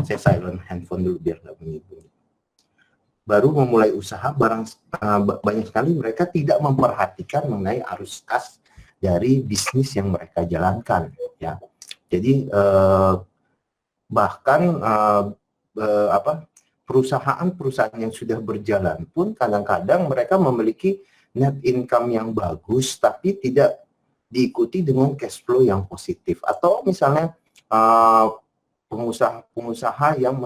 Saya silent handphone dulu biar nggak bunyi-bunyi. Baru memulai usaha, banyak sekali mereka tidak memperhatikan mengenai arus kas dari bisnis yang mereka jalankan, ya. Jadi bahkan perusahaan-perusahaan yang sudah berjalan pun kadang-kadang mereka memiliki net income yang bagus, tapi tidak diikuti dengan cash flow yang positif. Atau misalnya pengusaha-pengusaha yang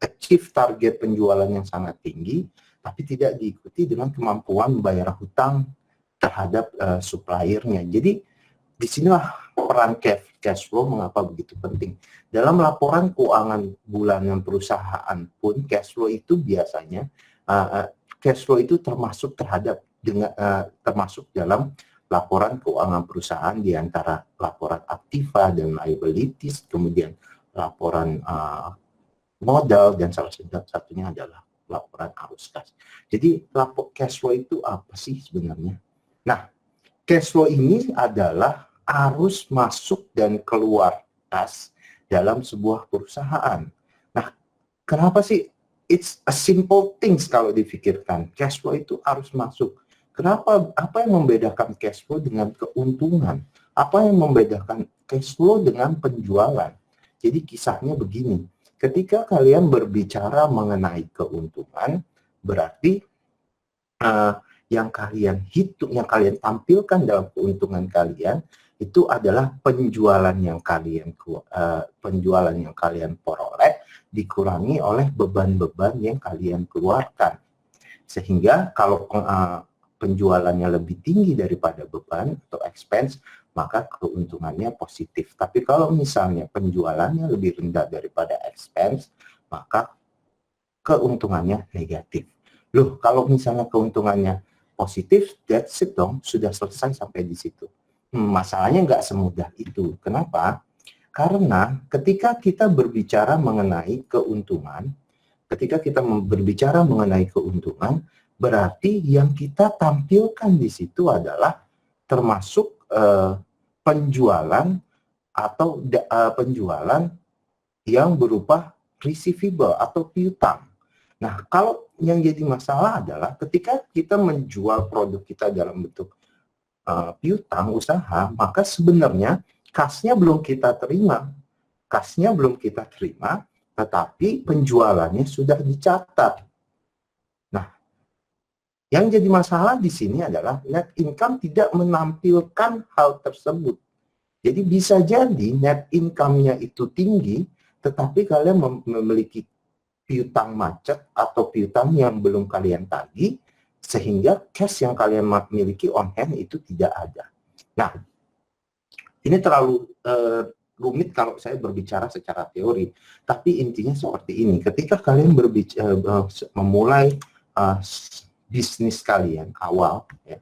achieve target penjualan yang sangat tinggi, tapi tidak diikuti dengan kemampuan membayar hutang terhadap suppliernya. Jadi disinilah peran cash flow mengapa begitu penting. Dalam laporan keuangan bulanan perusahaan pun cash flow itu biasanya cash flow itu termasuk termasuk dalam laporan keuangan perusahaan, di antara laporan aktiva dan liabilities, kemudian laporan modal, dan salah satunya adalah laporan arus kas. Jadi cash flow itu apa sih sebenarnya? Nah, cash flow ini adalah arus masuk dan keluar kas dalam sebuah perusahaan. Nah, kenapa sih it's a simple things kalau dipikirkan? Cash flow itu arus masuk. Kenapa? Apa yang membedakan cash flow dengan keuntungan? Apa yang membedakan cash flow dengan penjualan? Jadi kisahnya begini. Ketika kalian berbicara mengenai keuntungan, berarti yang kalian hitung, yang kalian tampilkan dalam keuntungan kalian itu adalah penjualan yang kalian peroleh dikurangi oleh beban-beban yang kalian keluarkan. Sehingga kalau penjualannya lebih tinggi daripada beban atau expense, maka keuntungannya positif. Tapi kalau misalnya penjualannya lebih rendah daripada expense, maka keuntungannya negatif. Loh, kalau misalnya keuntungannya positif, that's it dong, sudah selesai sampai di situ. Masalahnya nggak semudah itu. Kenapa? Karena ketika kita berbicara mengenai keuntungan, berarti yang kita tampilkan di situ adalah termasuk penjualan atau penjualan yang berupa receivable atau piutang. Nah, kalau yang jadi masalah adalah ketika kita menjual produk kita dalam bentuk piutang usaha, maka sebenarnya kasnya belum kita terima. Tetapi penjualannya sudah dicatat. Nah, yang jadi masalah di sini adalah net income tidak menampilkan hal tersebut. Jadi bisa jadi net income-nya itu tinggi, tetapi kalian memiliki piutang macet atau piutang yang belum kalian tagih, sehingga cash yang kalian miliki on hand itu tidak ada. Nah, ini terlalu rumit kalau saya berbicara secara teori, tapi intinya seperti ini. Ketika kalian memulai bisnis kalian awal, ya,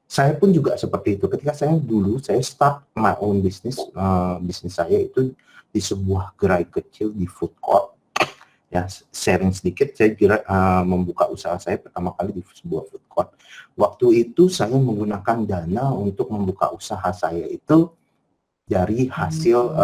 saya pun juga seperti itu. Ketika saya start my own business, bisnis saya itu di sebuah gerai kecil di food court. Ya, sharing sedikit, saya membuka usaha saya pertama kali di sebuah food court. Waktu itu saya menggunakan dana untuk membuka usaha saya itu dari hasil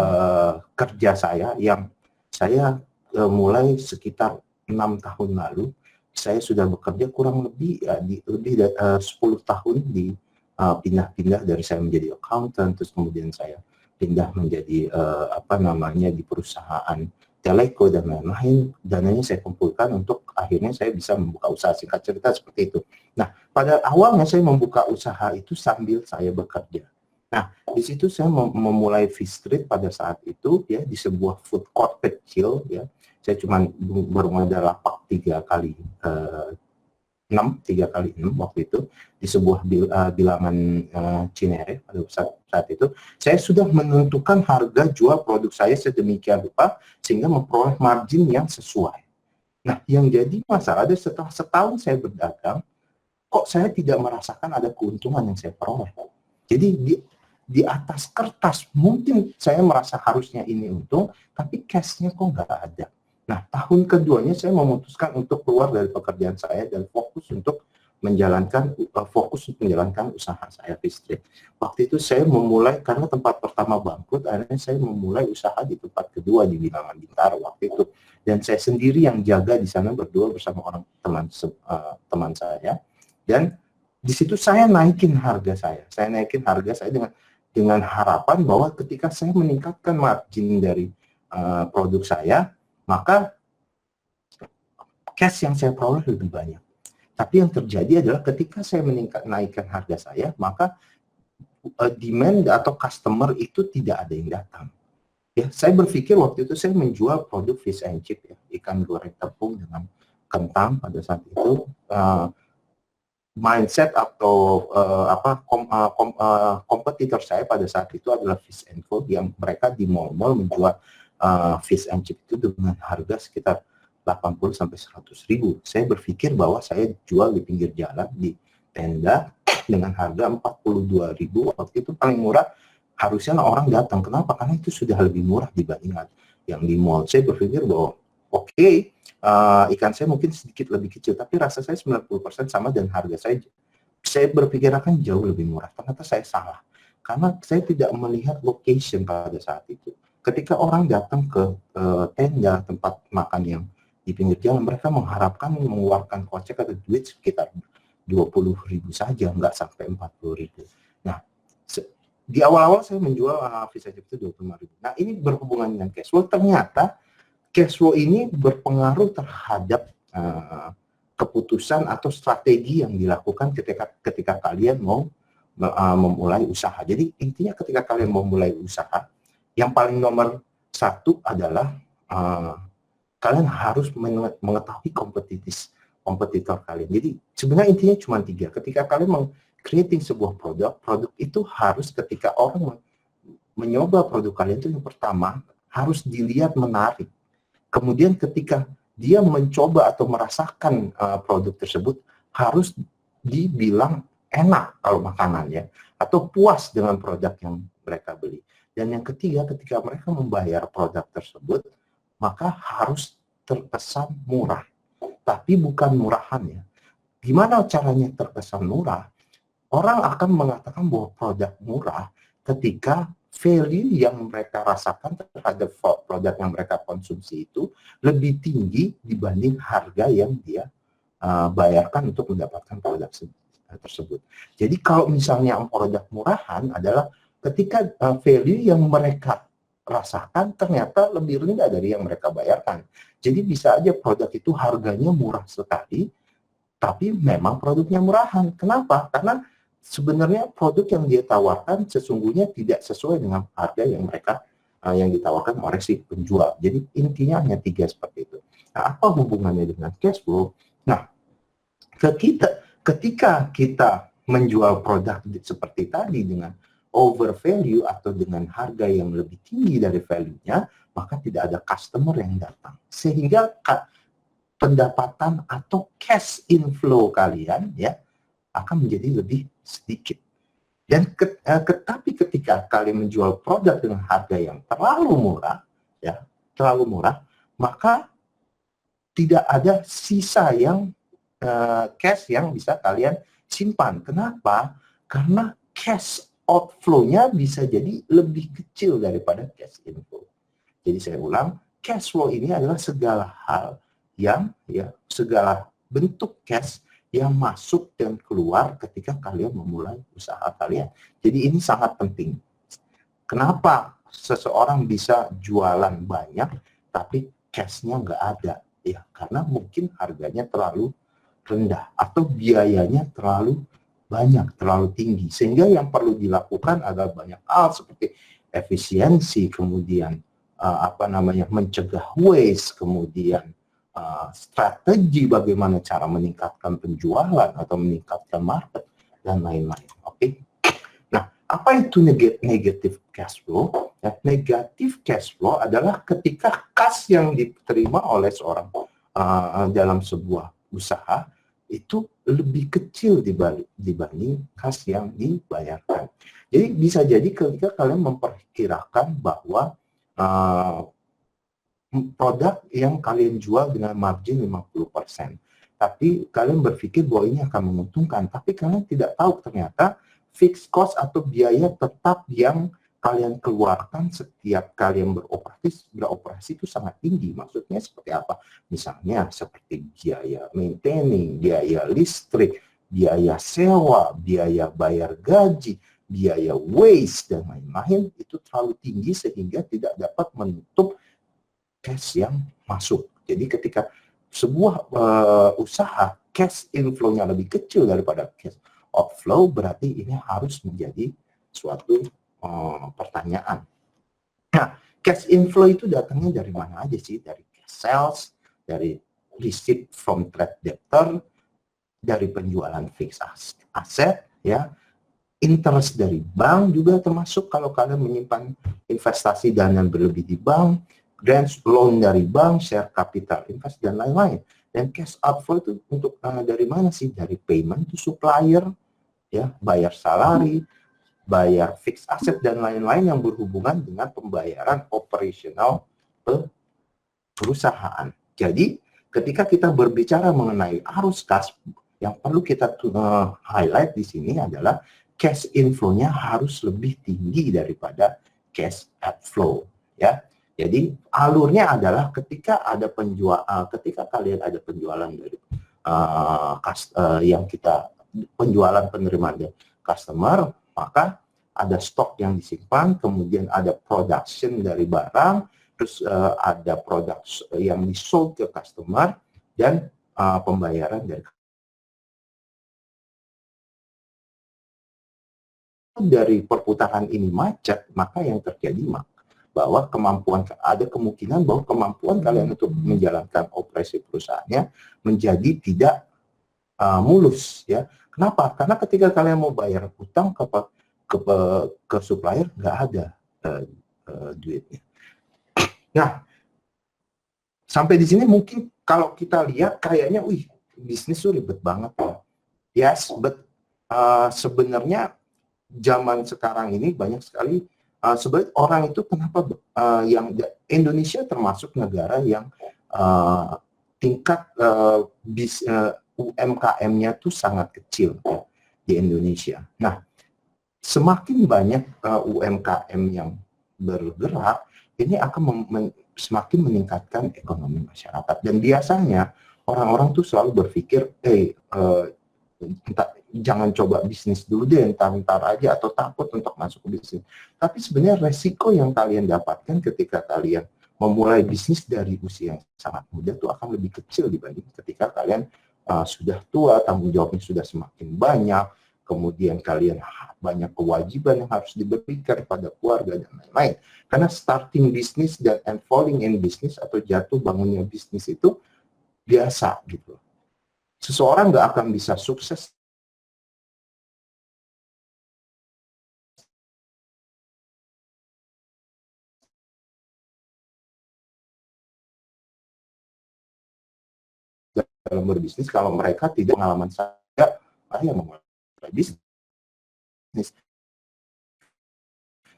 kerja saya yang saya mulai sekitar 6 tahun lalu. Saya sudah bekerja kurang lebih lebih dari 10 tahun di pindah-pindah dari saya menjadi accountant, terus kemudian saya pindah menjadi di perusahaan telco dan lain-lain. Dananya saya kumpulkan untuk akhirnya saya bisa membuka usaha, singkat cerita seperti itu. Nah, pada awalnya saya membuka usaha itu sambil saya bekerja. Nah, di situ saya memulai fish street pada saat itu, ya, di sebuah food court kecil, ya. Saya cuma bermodal lapak 3x6 waktu itu di sebuah bilangan Cinere pada saat itu. Saya sudah menentukan harga jual produk saya sedemikian rupa sehingga memperoleh margin yang sesuai. Nah, yang jadi masalah ada setelah setahun saya berdagang, kok saya tidak merasakan ada keuntungan yang saya peroleh. Jadi di atas kertas mungkin saya merasa harusnya ini untung, tapi cash-nya kok nggak ada. Nah, tahun keduanya saya memutuskan untuk keluar dari pekerjaan saya dan fokus untuk fokus untuk menjalankan usaha saya Fistrit. Waktu itu saya memulai karena tempat pertama bangkrut, akhirnya saya memulai usaha di tempat kedua di Bilangan Bintaro waktu itu. Dan saya sendiri yang jaga di sana berdua bersama orang teman saya. Dan di situ saya naikin harga saya. Saya naikin harga saya dengan harapan bahwa ketika saya meningkatkan margin dari produk saya, maka cash yang saya peroleh lebih banyak. Tapi yang terjadi adalah ketika saya naikkan harga saya, maka demand atau customer itu tidak ada yang datang. Ya, saya berpikir waktu itu saya menjual produk fish and chip, ya, ikan goreng tepung dengan kentang pada saat itu. Mindset atau kompetitor saya pada saat itu adalah Fish and Co, yang mereka di mall-mall menjual fish and chip itu dengan harga sekitar 80 sampai 100 ribu. Saya berpikir bahwa saya jual di pinggir jalan di tenda dengan harga 42 ribu. Waktu itu paling murah, harusnya orang datang. Kenapa? Karena itu sudah lebih murah dibandingkan yang di mall. Saya berpikir bahwa oke, ikan saya mungkin sedikit lebih kecil, tapi rasa saya 90% sama dan harga saya berpikir akan jauh lebih murah. Ternyata saya salah. Karena saya tidak melihat location pada saat itu. Ketika orang datang ke tenda tempat makan yang di pinggir jalan, mereka mengharapkan mengeluarkan kocek atau duit sekitar 20 ribu saja, nggak sampai 40 ribu. Nah, di awal-awal saya menjual fish and chip itu 25 ribu. Nah, ini berhubungan dengan cash flow. Ternyata cash flow ini berpengaruh terhadap keputusan atau strategi yang dilakukan ketika kalian mau memulai usaha. Jadi intinya ketika kalian mau mulai usaha, yang paling nomor satu adalah kalian harus mengetahui kompetitor kalian. Jadi sebenarnya intinya cuma 3. Ketika kalian mau creating sebuah produk itu harus ketika orang mencoba produk kalian itu yang pertama harus dilihat menarik. Kemudian ketika dia mencoba atau merasakan produk tersebut harus dibilang enak kalau makanannya atau puas dengan produk yang mereka beli. Dan yang ketiga, ketika mereka membayar produk tersebut, maka harus terkesan murah. Tapi bukan murahannya. Gimana caranya terkesan murah? Orang akan mengatakan bahwa produk murah ketika value yang mereka rasakan terhadap produk yang mereka konsumsi itu lebih tinggi dibanding harga yang dia bayarkan untuk mendapatkan produk tersebut. Jadi kalau misalnya produk murahan adalah ketika value yang mereka rasakan ternyata lebih rendah dari yang mereka bayarkan. Jadi bisa aja produk itu harganya murah sekali, tapi memang produknya murahan. Kenapa? Karena sebenarnya produk yang dia tawarkan sesungguhnya tidak sesuai dengan harga yang mereka yang ditawarkan oleh si penjual. Jadi intinya hanya 3 seperti itu. Nah, apa hubungannya dengan cash flow? Nah, ketika kita menjual produk seperti tadi dengan over value atau dengan harga yang lebih tinggi dari value-nya, maka tidak ada customer yang datang. Sehingga pendapatan atau cash inflow kalian ya akan menjadi lebih sedikit. Dan tetapi ketika kalian menjual produk dengan harga yang terlalu murah, ya, terlalu murah, maka tidak ada sisa yang cash yang bisa kalian simpan. Kenapa? Karena cash outflow-nya bisa jadi lebih kecil daripada cash inflow. Jadi saya ulang, cash flow ini adalah segala hal yang segala bentuk cash yang masuk dan keluar ketika kalian memulai usaha kalian. Jadi ini sangat penting. Kenapa seseorang bisa jualan banyak tapi cash-nya nggak ada? Ya, karena mungkin harganya terlalu rendah atau biayanya terlalu banyak, terlalu tinggi. Sehingga yang perlu dilakukan adalah banyak hal seperti efisiensi, kemudian mencegah waste, kemudian strategi bagaimana cara meningkatkan penjualan atau meningkatkan market dan lain-lain. Oke. Nah, apa itu negative cash flow? Ya, negative cash flow adalah ketika kas yang diterima oleh seorang dalam sebuah usaha itu lebih kecil dibanding kas yang dibayarkan. Jadi bisa jadi ketika kalian memperkirakan bahwa produk yang kalian jual dengan margin 50%, tapi kalian berpikir bahwa ini akan menguntungkan, tapi kalian tidak tahu ternyata fixed cost atau biaya tetap yang kalian keluarkan setiap kalian beroperasi itu sangat tinggi. Maksudnya seperti apa? Misalnya seperti biaya maintaining, biaya listrik, biaya sewa, biaya bayar gaji, biaya waste, dan lain-lain itu terlalu tinggi sehingga tidak dapat menutup cash yang masuk. Jadi ketika sebuah usaha cash inflow-nya lebih kecil daripada cash outflow, berarti ini harus menjadi suatu pertanyaan. Nah, cash inflow itu datangnya dari mana aja sih? Dari cash sales, dari receipt from trade debtor, dari penjualan fixed asset, ya, interest dari bank juga termasuk kalau kalian menyimpan investasi dana berlebih di bank, grants loan dari bank, share capital invest, dan lain-lain. Dan cash outflow itu untuk dari mana sih? Dari payment to supplier, ya, bayar salary, bayar fixed asset, dan lain-lain yang berhubungan dengan pembayaran operasional perusahaan. Jadi, ketika kita berbicara mengenai arus kas, yang perlu kita highlight di sini adalah cash inflow-nya harus lebih tinggi daripada cash outflow, ya. Jadi alurnya adalah ketika kalian ada penjualan dari yang kita penjualan penerimaan dari customer, maka ada stok yang disimpan, kemudian ada production dari barang, terus ada produk yang disold ke customer, dan pembayaran dari perputaran ini macet, maka yang terjadi bahwa ada kemungkinan bahwa kemampuan kalian untuk menjalankan operasi perusahaannya menjadi tidak mulus, ya. Kenapa? Karena ketika kalian mau bayar utang ke supplier, nggak ada duitnya. Nah, sampai di sini mungkin kalau kita lihat kayaknya, wih, bisnis tuh ribet banget ya. Yes, but sebenarnya zaman sekarang ini banyak sekali sebenarnya orang itu kenapa yang Indonesia termasuk negara yang tingkat UMKM-nya tuh sangat kecil, ya, di Indonesia. Nah, semakin banyak UMKM yang bergerak, ini akan semakin meningkatkan ekonomi masyarakat. Dan biasanya orang-orang tuh selalu berpikir, jangan coba bisnis dulu deh, entar aja, atau takut untuk masuk ke bisnis. Tapi sebenarnya resiko yang kalian dapatkan ketika kalian memulai bisnis dari usia yang sangat muda itu akan lebih kecil dibanding ketika kalian sudah tua, tanggung jawabnya sudah semakin banyak, kemudian kalian banyak kewajiban yang harus diberikan pada keluarga dan lain-lain. Karena starting bisnis dan falling in bisnis atau jatuh bangunnya bisnis itu biasa gitu. Seseorang nggak akan bisa sukses dalam berbisnis kalau mereka tidak pengalaman saya memulai bisnis.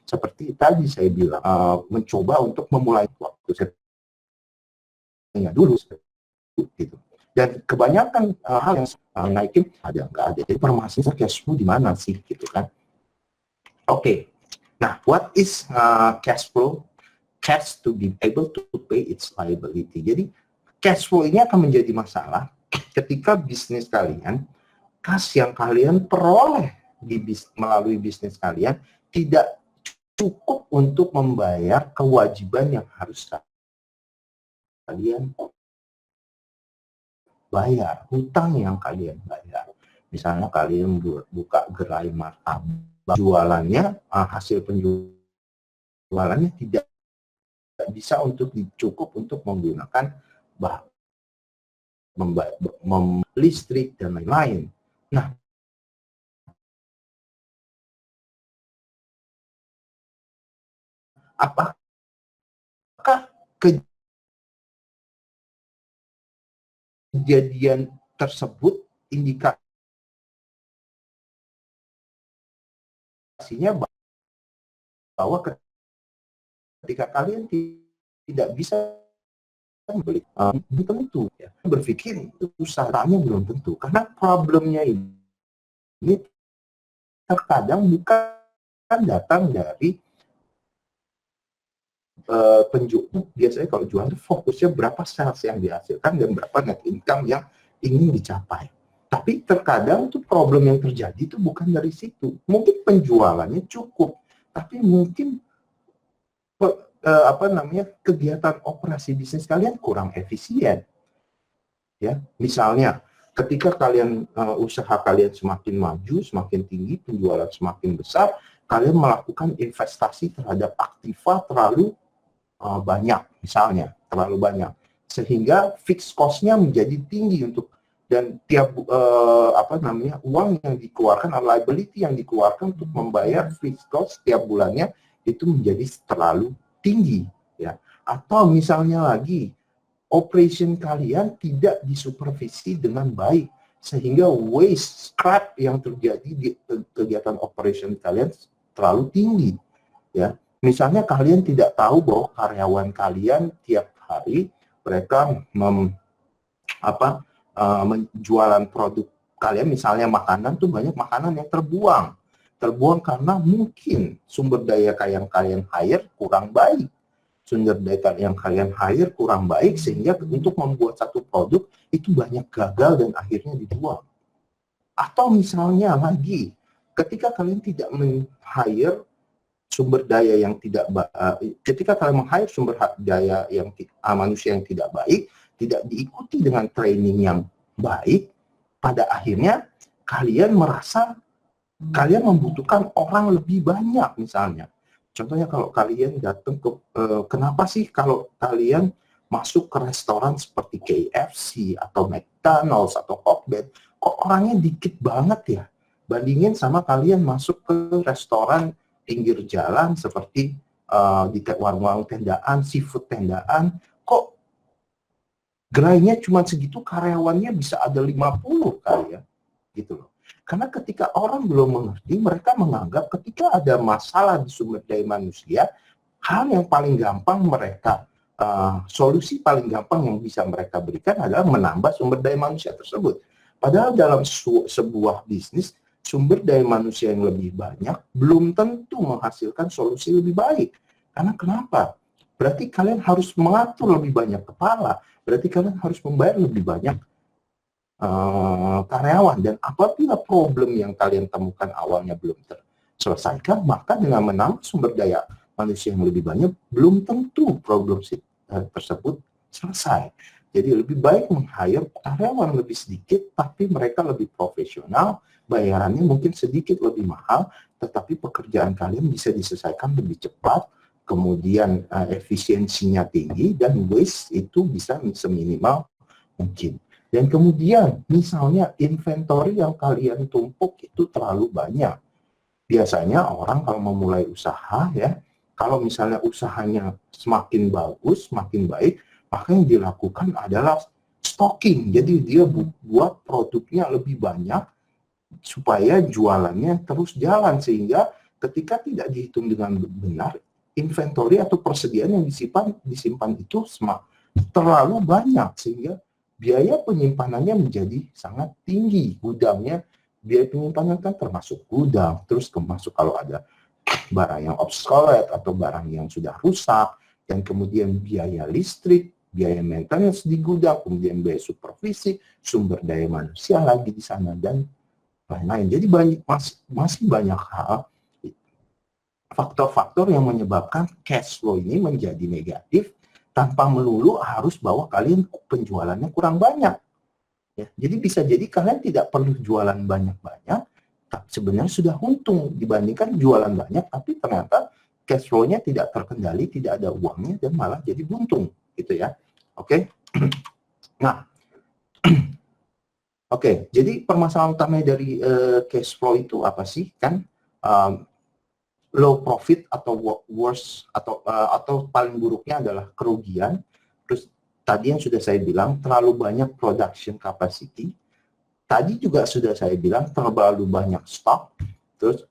Seperti tadi saya bilang, mencoba untuk memulai waktu saya dulu gitu. Dan kebanyakan hal yang naikin ada nggak ada. Jadi permasalahan cash flow di mana sih gitu kan? Oke. Nah, what is cash flow? Cash to be able to pay its liability. Jadi cash flow ini akan menjadi masalah ketika bisnis kalian, kas yang kalian peroleh melalui bisnis kalian tidak cukup untuk membayar kewajiban yang harus kalian bayar, hutang yang kalian bayar. Misalnya kalian buka gerai martabak, jualannya, hasil penjualannya tidak bisa cukup untuk menggunakan listrik dan lain-lain. Nah, apakah kejadian tersebut indikasinya bahwa ketika kalian tidak bisa beli, belum tentu ya. Berpikir itu usahanya belum tentu, karena problemnya ini terkadang bukan datang dari penjual. Biasanya kalau jual itu fokusnya berapa sales yang dihasilkan dan berapa net income yang ingin dicapai. Tapi terkadang tuh problem yang terjadi itu bukan dari situ. Mungkin penjualannya cukup, tapi mungkin kegiatan operasi bisnis kalian kurang efisien. Ya, misalnya ketika kalian usaha kalian semakin maju, semakin tinggi, penjualan semakin besar, kalian melakukan investasi terhadap aktiva terlalu banyak, misalnya terlalu banyak, sehingga fixed cost-nya menjadi tinggi dan tiap uang yang dikeluarkan, liability yang dikeluarkan untuk membayar fixed cost setiap bulannya itu menjadi terlalu tinggi, ya. Atau misalnya lagi operation kalian tidak disupervisi dengan baik, sehingga waste, scrap yang terjadi di kegiatan operation kalian terlalu tinggi, ya. Misalnya kalian tidak tahu bahwa karyawan kalian tiap hari mereka menjualan produk kalian, misalnya makanan tuh banyak makanan yang terbuang karena mungkin sumber daya yang kalian hire kurang baik. Sehingga untuk membuat satu produk itu banyak gagal dan akhirnya dibuang. Atau misalnya lagi, ketika kalian tidak men-hire sumber daya yang tidak ketika kalian meng-hire sumber daya yang manusia yang tidak baik, tidak diikuti dengan training yang baik, pada akhirnya kalian merasa kalian membutuhkan orang lebih banyak. Misalnya contohnya kalau kalian datang ke kenapa sih kalau kalian masuk ke restoran seperti KFC atau McDonald's atau Hotbed kok orangnya dikit banget ya, bandingin sama kalian masuk ke restoran pinggir jalan seperti di warung-warung tendaan, seafood tendaan, kok gerainya cuma segitu, karyawannya bisa ada 50 kali ya, gitu loh. Karena ketika orang belum mengerti, mereka menganggap ketika ada masalah di sumber daya manusia, hal yang paling gampang mereka, solusi paling gampang yang bisa mereka berikan adalah menambah sumber daya manusia tersebut. Padahal dalam sebuah bisnis, sumber daya manusia yang lebih banyak belum tentu menghasilkan solusi lebih baik. Karena kenapa? Berarti kalian harus mengatur lebih banyak kepala, berarti kalian harus membayar lebih banyak karyawan, dan apabila problem yang kalian temukan awalnya belum terselesaikan, maka dengan menambah sumber daya manusia yang lebih banyak belum tentu problem tersebut selesai. Jadi lebih baik meng-hire karyawan lebih sedikit tapi mereka lebih profesional, bayarannya mungkin sedikit lebih mahal, tetapi pekerjaan kalian bisa diselesaikan lebih cepat, kemudian efisiensinya tinggi dan waste itu bisa seminimal mungkin. Dan kemudian misalnya inventory yang kalian tumpuk itu terlalu banyak. Biasanya orang kalau memulai usaha ya, kalau misalnya usahanya semakin bagus, semakin baik, maka yang dilakukan adalah stocking. Jadi dia buat produknya lebih banyak supaya jualannya terus jalan, sehingga ketika tidak dihitung dengan benar, inventory atau persediaan yang disimpan itu terlalu banyak, sehingga biaya penyimpanannya menjadi sangat tinggi. Gudangnya, biaya penyimpanan kan termasuk gudang, terus termasuk kalau ada barang yang obsolete atau barang yang sudah rusak, dan kemudian biaya listrik, biaya maintenance di gudang, kemudian biaya supervisi, sumber daya manusia lagi di sana, dan lain-lain. Jadi masih banyak hal, faktor-faktor yang menyebabkan cash flow ini menjadi negatif, tanpa melulu harus bahwa kalian penjualannya kurang banyak. Ya, jadi bisa jadi kalian tidak perlu jualan banyak-banyak, tapi sebenarnya sudah untung dibandingkan jualan banyak, tapi ternyata cash flow-nya tidak terkendali, tidak ada uangnya, dan malah jadi buntung, gitu ya. Oke. Nah, oke. Jadi permasalahan utama dari cash flow itu apa sih? Kan low profit atau worse atau paling buruknya adalah kerugian. Terus tadi yang sudah saya bilang terlalu banyak production capacity. Tadi juga sudah saya bilang terlalu banyak stok. Terus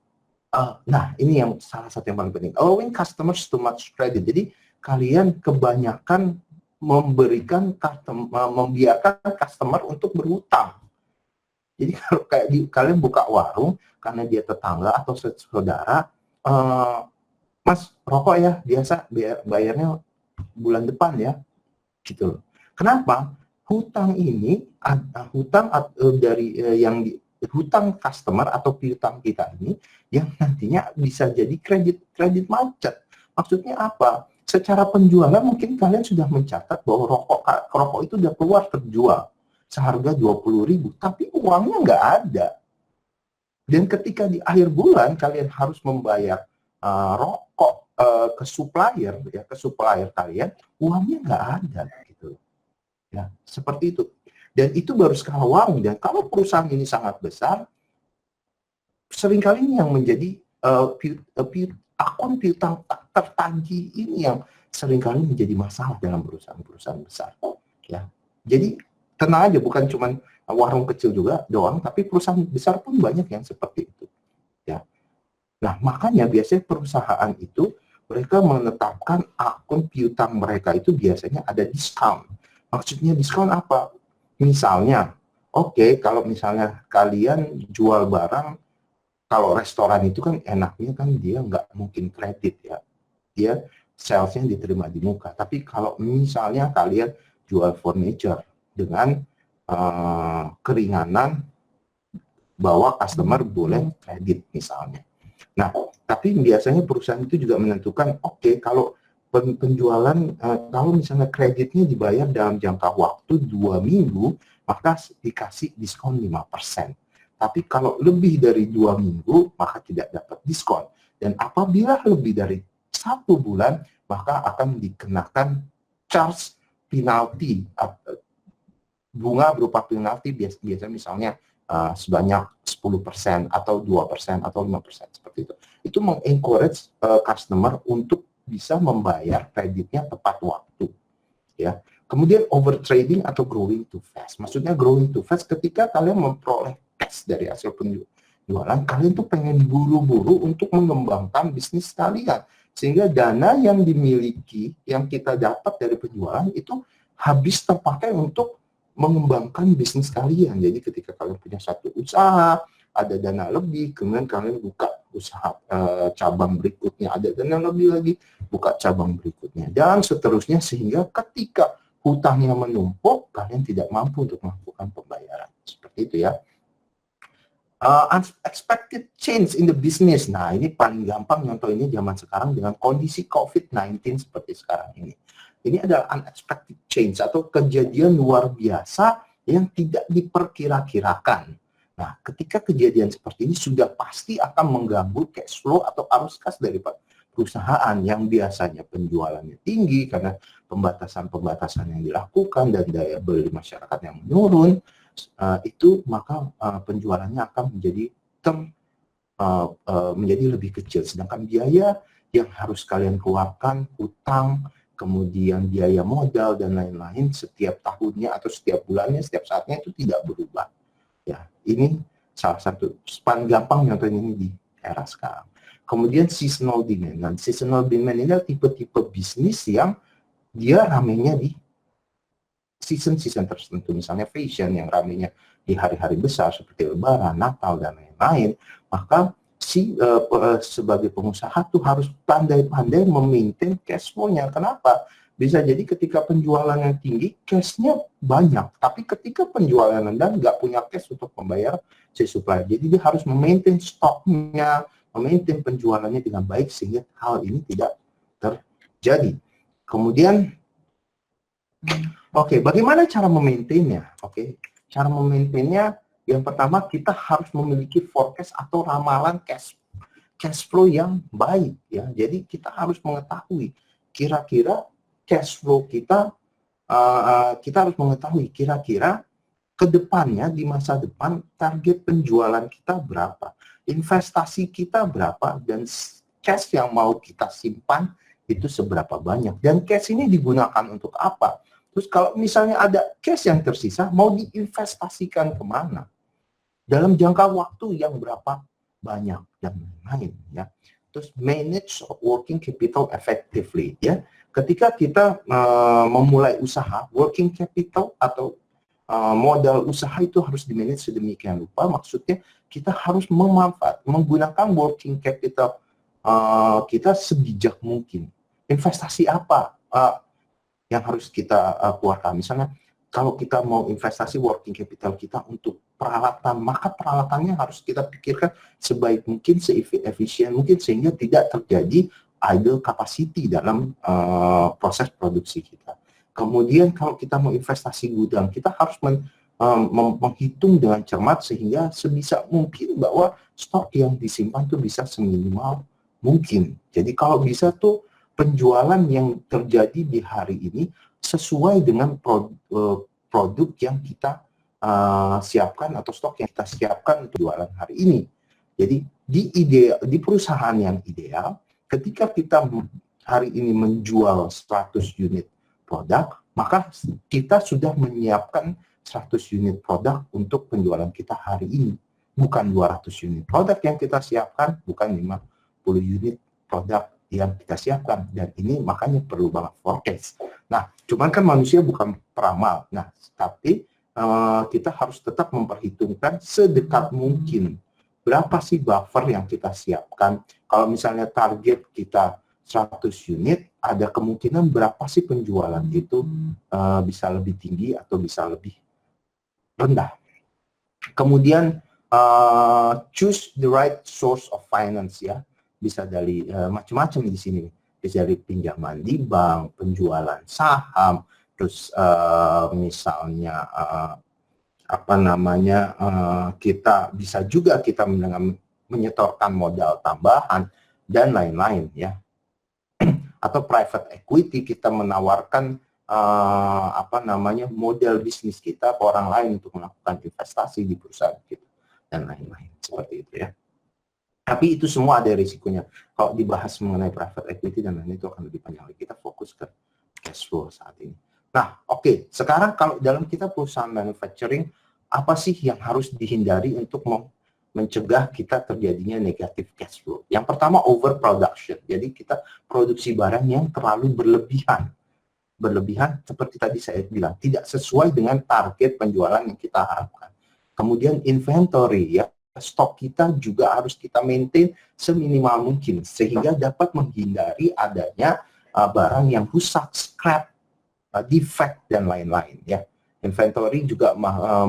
nah ini yang salah satu yang paling penting, allowing customers too much credit. Jadi kalian kebanyakan membiarkan customer untuk berhutang. Jadi kalau kayak kalian buka warung karena dia tetangga atau saudara, Mas rokok ya, biasa bayarnya bulan depan ya, gitu. Kenapa? Hutang ini hutang dari hutang customer atau piutang kita ini yang nantinya bisa jadi kredit macet. Maksudnya apa? Secara penjualan mungkin kalian sudah mencatat bahwa rokok itu udah keluar terjual seharga 20.000, tapi uangnya nggak ada. Dan ketika di akhir bulan kalian harus membayar rokok ke supplier, ya, ke supplier kalian, uangnya nggak ada, gitu. Ya, seperti itu. Dan itu baru skala warung. Dan kalau perusahaan ini sangat besar, seringkali ini yang menjadi akun piutang tertagih ini yang seringkali menjadi masalah dalam perusahaan-perusahaan besar. Ya, jadi tenang aja, bukan cuma warung kecil juga doang, tapi perusahaan besar pun banyak yang seperti itu. Ya, nah makanya biasanya perusahaan itu mereka menetapkan akun piutang mereka itu biasanya ada diskon. Maksudnya diskon apa? Misalnya, oke, kalau misalnya kalian jual barang, kalau restoran itu kan enaknya kan dia nggak mungkin kredit ya, dia salesnya diterima di muka. Tapi kalau misalnya kalian jual furniture dengan keringanan bahwa customer boleh kredit misalnya. Nah, tapi biasanya perusahaan itu juga menentukan, oke, kalau penjualan, kalau misalnya kreditnya dibayar dalam jangka waktu 2 minggu, maka dikasih diskon 5%. Tapi kalau lebih dari 2 minggu, maka tidak dapat diskon. Dan apabila lebih dari 1 bulan, maka akan dikenakan charge penalti, bunga berupa penalti biasanya misalnya sebanyak 10% atau 2% atau 5% seperti itu. Itu mengencourage customer untuk bisa membayar kreditnya tepat waktu. Ya. Kemudian overtrading atau growing too fast. Maksudnya growing too fast ketika kalian memperoleh cash dari hasil penjualan, kalian tuh pengen buru-buru untuk mengembangkan bisnis kalian. Sehingga dana yang dimiliki, yang kita dapat dari penjualan itu habis terpakai untuk mengembangkan bisnis kalian. Jadi ketika kalian punya satu usaha, ada dana lebih, kemudian kalian buka usaha cabang berikutnya, ada dana lebih lagi, buka cabang berikutnya, dan seterusnya, sehingga ketika hutangnya menumpuk, kalian tidak mampu untuk melakukan pembayaran. Seperti itu ya. Unexpected change in the business. Nah, ini paling gampang contoh ini zaman sekarang dengan kondisi COVID-19 seperti sekarang ini. Ini adalah unexpected change atau kejadian luar biasa yang tidak diperkira-kirakan. Nah, ketika kejadian seperti ini sudah pasti akan mengganggu cash flow atau arus kas dari perusahaan yang biasanya penjualannya tinggi karena pembatasan-pembatasan yang dilakukan dan daya beli masyarakat yang menurun, itu maka penjualannya akan menjadi menjadi lebih kecil. Sedangkan biaya yang harus kalian keluarkan, hutang, kemudian biaya modal dan lain-lain setiap tahunnya atau setiap bulannya, setiap saatnya itu tidak berubah. Ya, ini salah satu paling gampang contohnya ini di era sekarang. Kemudian seasonal demand. Dan seasonal demand ini adalah tipe-tipe bisnis yang dia ramenya di season-season tertentu. Misalnya fashion yang ramenya di hari-hari besar seperti Lebaran, Natal, dan lain-lain. Maka sebagai pengusaha tuh harus pandai-pandai memaintain cash flow-nya. Kenapa? Bisa jadi ketika penjualannya tinggi, cash-nya banyak. Tapi ketika penjualan rendah, nggak punya cash untuk membayar si supplier. Jadi dia harus memaintain stoknya, memaintain penjualannya dengan baik sehingga hal ini tidak terjadi. Kemudian, oke, bagaimana cara memaintainnya? Oke, cara memaintainnya yang pertama kita harus memiliki forecast atau ramalan cash flow yang baik ya. Jadi kita harus mengetahui kira-kira cash flow kita harus mengetahui kira-kira ke depannya di masa depan target penjualan kita berapa, investasi kita berapa, dan cash yang mau kita simpan itu seberapa banyak, dan cash ini digunakan untuk apa. Terus kalau misalnya ada cash yang tersisa mau diinvestasikan kemana, dalam jangka waktu yang berapa banyak, dan lain-lain ya. Terus manage working capital effectively ya. ketika kita memulai usaha, working capital atau modal usaha itu harus dimanage sedemikian rupa. Maksudnya kita harus menggunakan working capital kita sebijak mungkin. Investasi apa yang harus kita keluarkan? Misalnya kalau kita mau investasi working capital kita untuk peralatan, maka peralatannya harus kita pikirkan sebaik mungkin, se-efisien mungkin, sehingga tidak terjadi idle capacity dalam proses produksi kita. Kemudian kalau kita mau investasi gudang, kita harus menghitung dengan cermat sehingga sebisa mungkin bahwa stok yang disimpan tuh bisa seminimal mungkin. Jadi kalau bisa tuh penjualan yang terjadi di hari ini sesuai dengan produk yang kita siapkan atau stok yang kita siapkan untuk jualan hari ini. Jadi di perusahaan yang ideal, ketika kita hari ini menjual 100 unit produk, maka kita sudah menyiapkan 100 unit produk untuk penjualan kita hari ini. Bukan 200 unit produk yang kita siapkan, bukan 50 unit produk yang kita siapkan. Dan ini makanya perlu banget forecast. Nah, cuman kan manusia bukan peramal. Nah, tapi kita harus tetap memperhitungkan sedekat mungkin berapa sih buffer yang kita siapkan. Kalau misalnya target kita 100 unit, ada kemungkinan berapa sih penjualan itu bisa lebih tinggi atau bisa lebih rendah. Kemudian choose the right source of finance, ya. Bisa dari macam-macam di sini. Bisa dari pinjaman di bank, penjualan saham, terus misalnya kita bisa juga kita menyetorkan modal tambahan dan lain-lain, ya. Atau private equity, kita menawarkan model bisnis kita ke orang lain untuk melakukan investasi di perusahaan kita dan lain-lain, seperti itu, ya. Tapi itu semua ada risikonya. Kalau dibahas mengenai private equity dan lain-lain itu akan lebih panjang. Kita fokus ke cash flow saat ini. Nah, oke. Sekarang kalau dalam kita perusahaan manufacturing, apa sih yang harus dihindari untuk mencegah kita terjadinya negatif cash flow? Yang pertama, overproduction. Jadi kita produksi barang yang terlalu berlebihan. Berlebihan seperti tadi saya bilang, tidak sesuai dengan target penjualan yang kita harapkan. Kemudian inventory, ya. Stok kita juga harus kita maintain seminimal mungkin sehingga dapat menghindari adanya barang yang rusak, scrap, defect dan lain-lain, ya. Inventory juga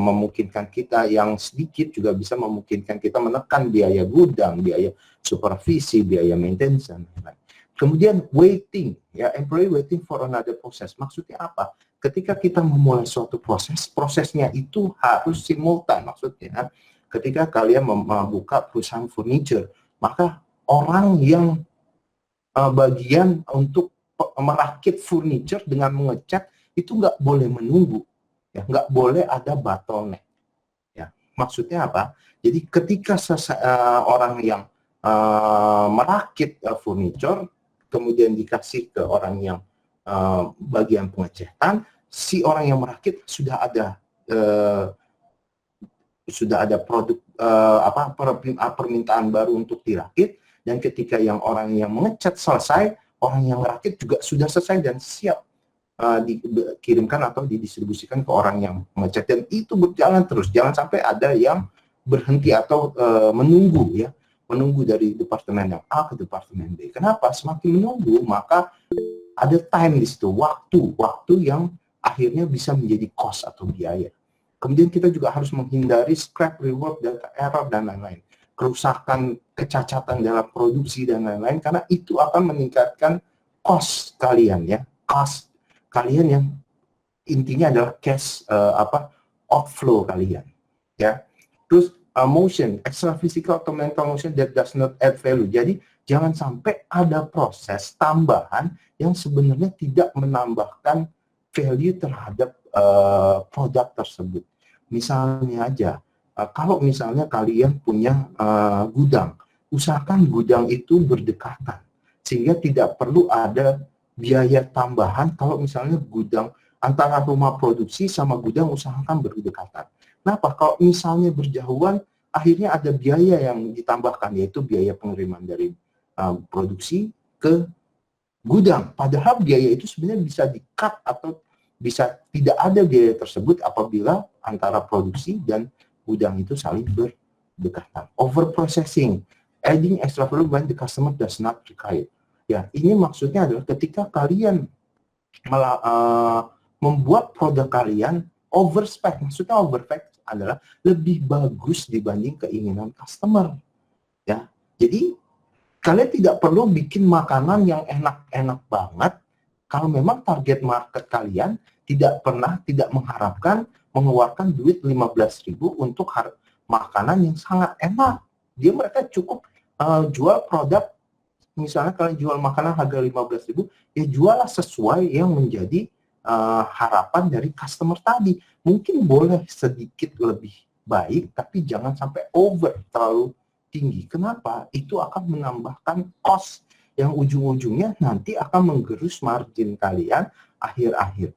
memungkinkan kita yang sedikit juga bisa memungkinkan kita menekan biaya gudang, biaya supervisi, biaya maintenance dan lain-lain. Kemudian waiting, ya, employee waiting for another process. Maksudnya apa? Ketika kita memulai suatu proses, prosesnya itu harus simultan. Maksudnya ketika kalian membuka perusahaan furniture, maka orang yang bagian untuk merakit furniture dengan mengecat itu nggak boleh menunggu, ya, nggak boleh ada bottleneck, ya. Maksudnya apa? Jadi ketika orang yang merakit furniture kemudian dikasih ke orang yang bagian pengecatan, si orang yang merakit sudah ada produk permintaan baru untuk dirakit, dan ketika yang orang yang mengecat selesai, orang yang merakit juga sudah selesai dan siap dikirimkan atau didistribusikan ke orang yang mengecat, dan itu berjalan terus. Jangan sampai ada yang berhenti atau menunggu, ya, menunggu dari departemen yang A ke departemen B. Kenapa? Semakin menunggu maka ada time di situ, waktu yang akhirnya bisa menjadi cost atau biaya. Kemudian kita juga harus menghindari scrap, rework, data error, dan lain-lain. Kerusakan, kecacatan dalam produksi, dan lain-lain, karena itu akan meningkatkan cost kalian, ya. Cost kalian yang intinya adalah cash outflow kalian, ya. Terus motion, extra physical atau mental motion that does not add value. Jadi jangan sampai ada proses tambahan yang sebenarnya tidak menambahkan value terhadap produk tersebut. Misalnya aja, kalau misalnya kalian punya gudang, usahakan gudang itu berdekatan, sehingga tidak perlu ada biaya tambahan kalau misalnya gudang antara rumah produksi sama gudang usahakan berdekatan. Kenapa? Kalau misalnya berjauhan, akhirnya ada biaya yang ditambahkan, yaitu biaya pengiriman dari produksi ke gudang. Padahal biaya itu sebenarnya bisa di-cut atau bisa tidak ada biaya tersebut apabila antara produksi dan gudang itu saling berdekatan. Over-processing, adding extra value when the customer does not require. Ya, ini maksudnya adalah ketika kalian membuat produk kalian overspec. Maksudnya overspec adalah lebih bagus dibanding keinginan customer. Ya, jadi kalian tidak perlu bikin makanan yang enak-enak banget kalau memang target market kalian tidak mengharapkan mengeluarkan duit 15.000 untuk makanan yang sangat enak. Mereka cukup jual produk, misalnya kalian jual makanan harga 15.000, ya jualah sesuai yang menjadi harapan dari customer tadi. Mungkin boleh sedikit lebih baik, tapi jangan sampai terlalu tinggi. Kenapa? Itu akan menambahkan cost yang ujung-ujungnya nanti akan menggerus margin kalian.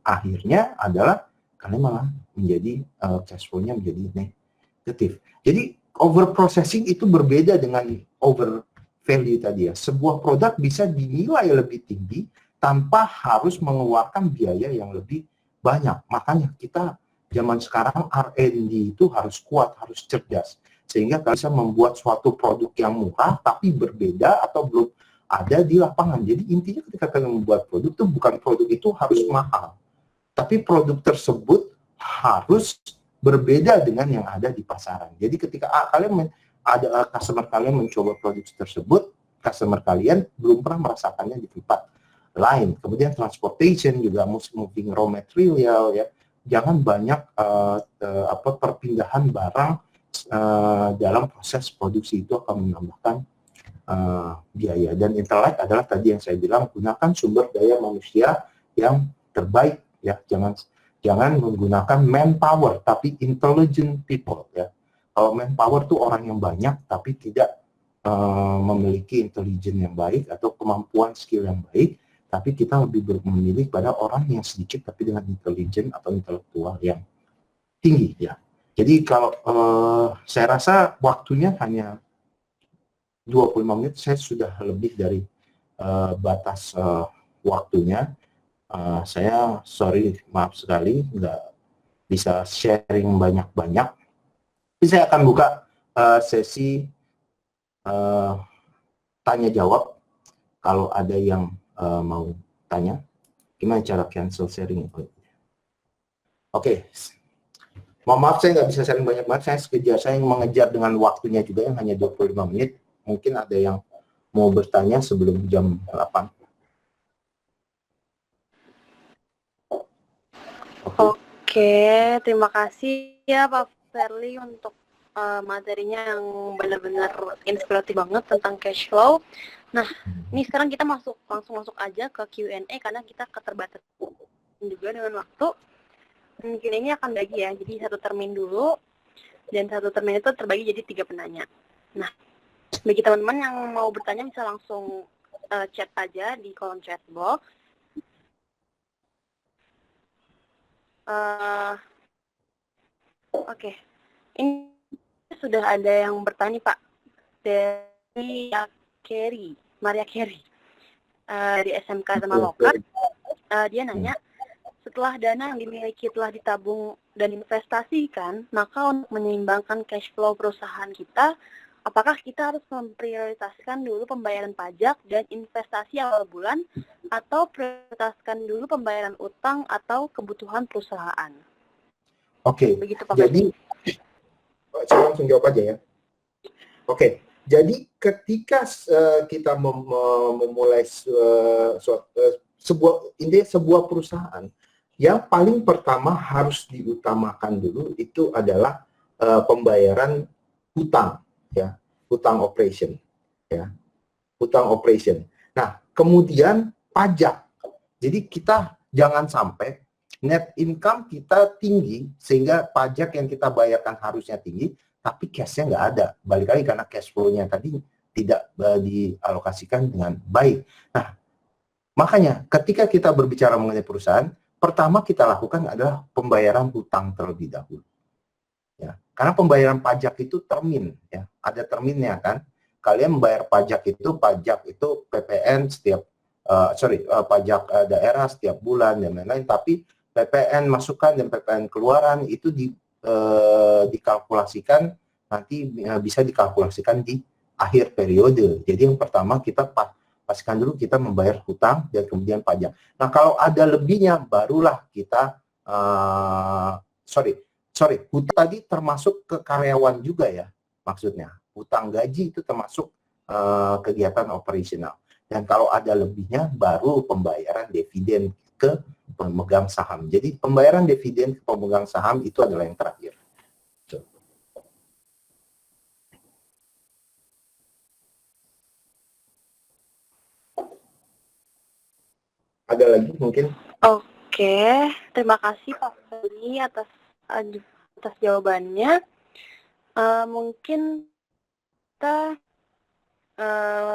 Akhirnya adalah kalian malah menjadi cash flow-nya menjadi negatif. Jadi over processing itu berbeda dengan over value tadi ya. Sebuah produk bisa dinilai lebih tinggi tanpa harus mengeluarkan biaya yang lebih banyak. Makanya kita zaman sekarang R&D itu harus kuat, harus cerdas. Sehingga kalian bisa membuat suatu produk yang murah tapi berbeda atau belum ada di lapangan. Jadi intinya ketika kalian membuat produk itu bukan produk itu harus mahal, tapi produk tersebut harus berbeda dengan yang ada di pasaran. Jadi ketika kalian ada customer kalian mencoba produk tersebut, customer kalian belum pernah merasakannya di tempat lain. Kemudian transportation juga, moving raw material ya. Jangan banyak perpindahan barang dalam proses produksi, itu akan menambahkan biaya. Dan intelek adalah tadi yang saya bilang, gunakan sumber daya manusia yang terbaik ya. Jangan menggunakan manpower tapi intelligent people ya. Kalau manpower tuh orang yang banyak tapi tidak memiliki intelijen yang baik atau kemampuan skill yang baik, tapi kita lebih memilih pada orang yang sedikit tapi dengan intelijen atau intelektual yang tinggi ya. Jadi kalau saya rasa waktunya hanya 25 menit, saya sudah lebih dari batas waktunya. Saya maaf sekali nggak bisa sharing banyak-banyak. Tapi saya akan buka sesi tanya jawab. Kalau ada yang mau tanya, gimana cara cancel sharing? Oke. Mohon maaf saya nggak bisa sharing banyak-banyak, saya mengejar dengan waktunya juga yang hanya 25 menit. Mungkin ada yang mau bertanya sebelum jam 8. Oke, terima kasih ya Pak Ferly untuk materinya yang benar-benar inspiratif banget tentang cash flow. Nah, ini sekarang kita langsung masuk aja ke Q&A karena kita keterbatasan juga dengan waktu. Mungkin ini akan bagi ya, jadi satu termin dulu, dan satu termin itu terbagi jadi 3 penanya. Nah, bagi teman-teman yang mau bertanya bisa langsung chat aja di kolom chat box. Oke, ini sudah ada yang bertanya Pak, dari Maria Carey di SMK Temaloka. Dia nanya, setelah dana yang dimiliki telah ditabung dan investasikan, maka untuk menyeimbangkan cash flow perusahaan kita, apakah kita harus memprioritaskan dulu pembayaran pajak dan investasi awal bulan, atau prioritaskan dulu pembayaran utang atau kebutuhan perusahaan? Oke, begitu Pak. Jadi saya langsung jawab aja ya. Oke, jadi ketika kita memulai sebuah perusahaan, yang paling pertama harus diutamakan dulu itu adalah pembayaran hutang ya, hutang operation ya, hutang operation. Nah, kemudian pajak. Jadi kita jangan sampai net income kita tinggi sehingga pajak yang kita bayarkan harusnya tinggi, tapi cash-nya nggak ada. Balik lagi karena cash flow-nya tadi tidak dialokasikan dengan baik. Nah, makanya ketika kita berbicara mengenai perusahaan, pertama kita lakukan adalah pembayaran hutang terlebih dahulu. Ya, karena pembayaran pajak itu termin, ya, ada terminnya kan. Kalian membayar pajak itu PPN setiap pajak daerah setiap bulan dan lain-lain, tapi PPN masukan dan PPN keluaran itu dikalkulasikan nanti bisa dikalkulasikan di akhir periode. Jadi yang pertama kita pastikan dulu kita membayar hutang dan kemudian pajak. Nah kalau ada lebihnya barulah kita hutang tadi termasuk ke karyawan juga ya, maksudnya hutang gaji itu termasuk kegiatan operasional. Dan kalau ada lebihnya baru pembayaran dividen ke pemegang saham. Jadi pembayaran dividen ke pemegang saham itu adalah yang terakhir. Ada lagi mungkin? Oke, terima kasih Pak Feli atas jawabannya. Mungkin kita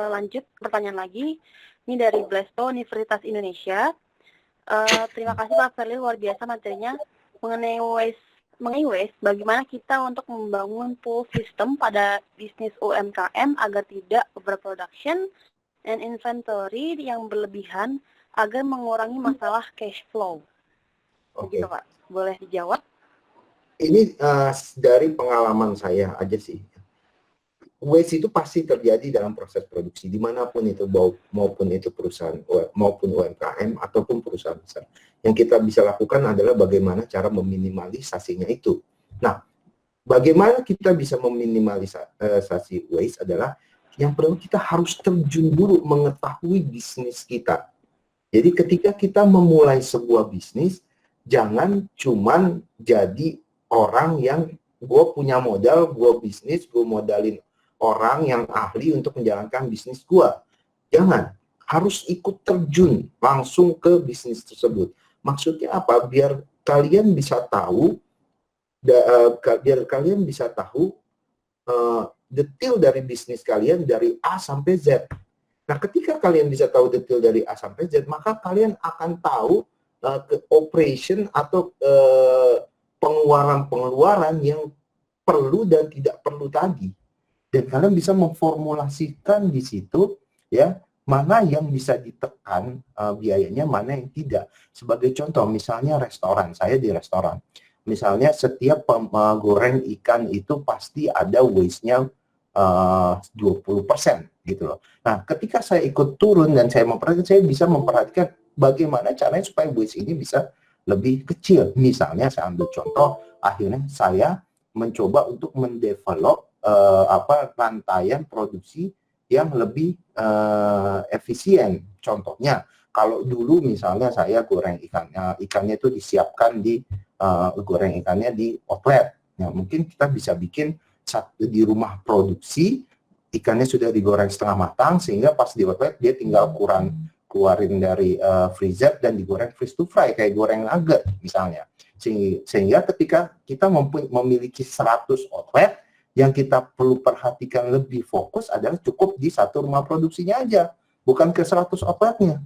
lanjut pertanyaan lagi. Ini dari Blasto Universitas Indonesia. Terima kasih Pak Ferli, luar biasa materinya mengenai waste, bagaimana kita untuk membangun pool system pada bisnis UMKM agar tidak overproduction dan inventory yang berlebihan agar mengurangi masalah cash flow. Oke. Begitu Pak, boleh dijawab? Ini dari pengalaman saya aja sih. Waste itu pasti terjadi dalam proses produksi dimanapun itu, maupun itu perusahaan maupun UMKM ataupun perusahaan besar. Yang kita bisa lakukan adalah bagaimana cara meminimalisasinya itu. Nah, bagaimana kita bisa meminimalisasi waste adalah yang pertama kita harus terjun dulu mengetahui bisnis kita. Jadi ketika kita memulai sebuah bisnis, jangan cuman jadi orang yang gue punya modal, gue bisnis, gue modalin orang yang ahli untuk menjalankan bisnis gua. Jangan, harus ikut terjun langsung ke bisnis tersebut. Maksudnya apa? Biar kalian bisa tahu detail dari bisnis kalian dari A sampai Z. Nah, ketika kalian bisa tahu detail dari A sampai Z, maka kalian akan tahu ke operation atau pengeluaran-pengeluaran yang perlu dan tidak perlu tadi. Dan kalian bisa memformulasikan di situ ya mana yang bisa ditekan biayanya, mana yang tidak. Sebagai contoh, misalnya restoran, saya di restoran. Misalnya setiap goreng ikan itu pasti ada waste-nya 20% gitu loh. Nah, ketika saya ikut turun dan saya bisa memperhatikan bagaimana caranya supaya waste ini bisa lebih kecil. Misalnya saya ambil contoh, akhirnya saya mencoba untuk mendevelop rantaian produksi yang lebih efisien. Contohnya, kalau dulu misalnya saya goreng ikannya itu disiapkan goreng ikannya di outlet. Nah, mungkin kita bisa bikin di rumah produksi, ikannya sudah digoreng setengah matang, sehingga pas di outlet dia tinggal keluarin dari freezer dan digoreng freeze to fry, kayak goreng nugget misalnya. Sehingga ketika kita memiliki 100 outlet, yang kita perlu perhatikan lebih fokus adalah cukup di satu rumah produksinya aja, bukan ke 100 outletnya.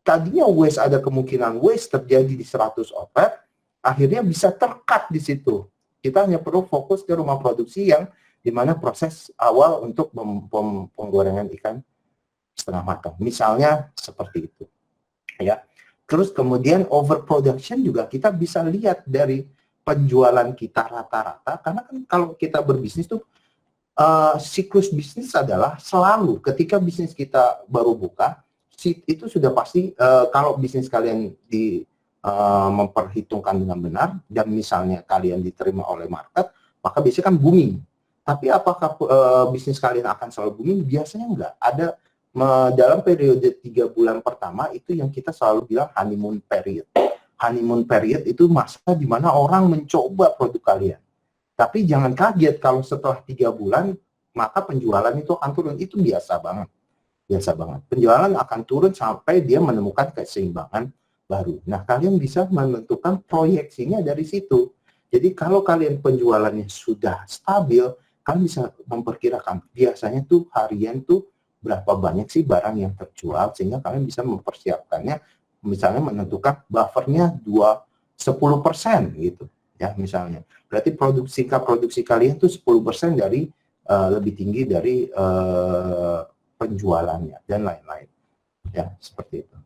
Tadinya ada kemungkinan waste terjadi di 100 outlet, akhirnya bisa terkat di situ. Kita hanya perlu fokus ke rumah produksi yang dimana proses awal untuk penggorengan ikan setengah matang. Misalnya seperti itu. Ya. Terus kemudian overproduction juga kita bisa lihat dari penjualan kita rata-rata, karena kan kalau kita berbisnis tuh siklus bisnis adalah selalu ketika bisnis kita baru buka, itu sudah pasti kalau bisnis kalian memperhitungkan dengan benar dan misalnya kalian diterima oleh market, maka biasanya kan booming. Tapi apakah bisnis kalian akan selalu booming? Biasanya enggak. Ada dalam periode 3 bulan pertama itu yang kita selalu bilang honeymoon period. Honeymoon period itu masa di mana orang mencoba produk kalian. Tapi jangan kaget kalau setelah 3 bulan, maka penjualan itu akan turun. Itu biasa banget. Biasa banget. Penjualan akan turun sampai dia menemukan keseimbangan baru. Nah, kalian bisa menentukan proyeksinya dari situ. Jadi kalau kalian penjualannya sudah stabil, kalian bisa memperkirakan biasanya tuh harian tuh berapa banyak sih barang yang terjual, sehingga kalian bisa mempersiapkannya, misalnya menentukan buffernya 10% gitu ya misalnya. Berarti produksi kalian tuh 10% dari lebih tinggi dari penjualannya dan lain-lain. Ya, seperti itu.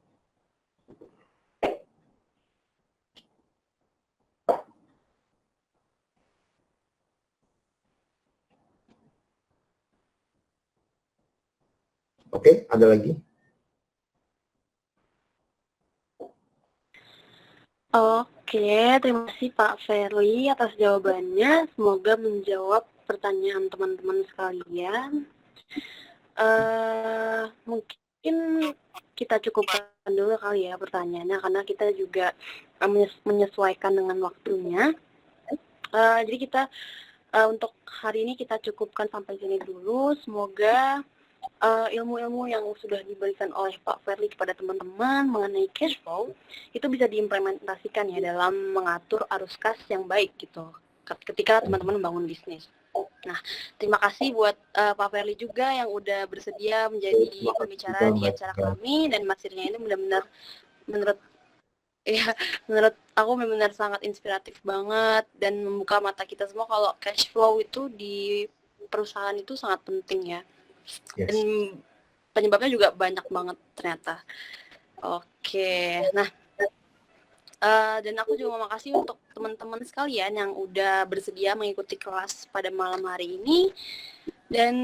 Oke, ada lagi? Oke, terima kasih Pak Ferly atas jawabannya. Semoga menjawab pertanyaan teman-teman sekalian. Mungkin kita cukupkan dulu kali ya pertanyaannya, karena kita juga menyesuaikan dengan waktunya. Jadi kita untuk hari ini kita cukupkan sampai sini dulu. Semoga ilmu-ilmu yang sudah diberikan oleh Pak Ferly kepada teman-teman mengenai cash flow itu bisa diimplementasikan ya dalam mengatur arus kas yang baik gitu ketika teman-teman membangun bisnis. Nah, terima kasih buat Pak Ferly juga yang udah bersedia menjadi pembicara di acara kami, dan materinya ini benar-benar menurut aku benar-benar sangat inspiratif banget dan membuka mata kita semua kalau cash flow itu di perusahaan itu sangat penting ya. Yes. Dan penyebabnya juga banyak banget ternyata. Oke, nah dan aku juga mau makasih untuk teman-teman sekalian yang udah bersedia mengikuti kelas pada malam hari ini. Dan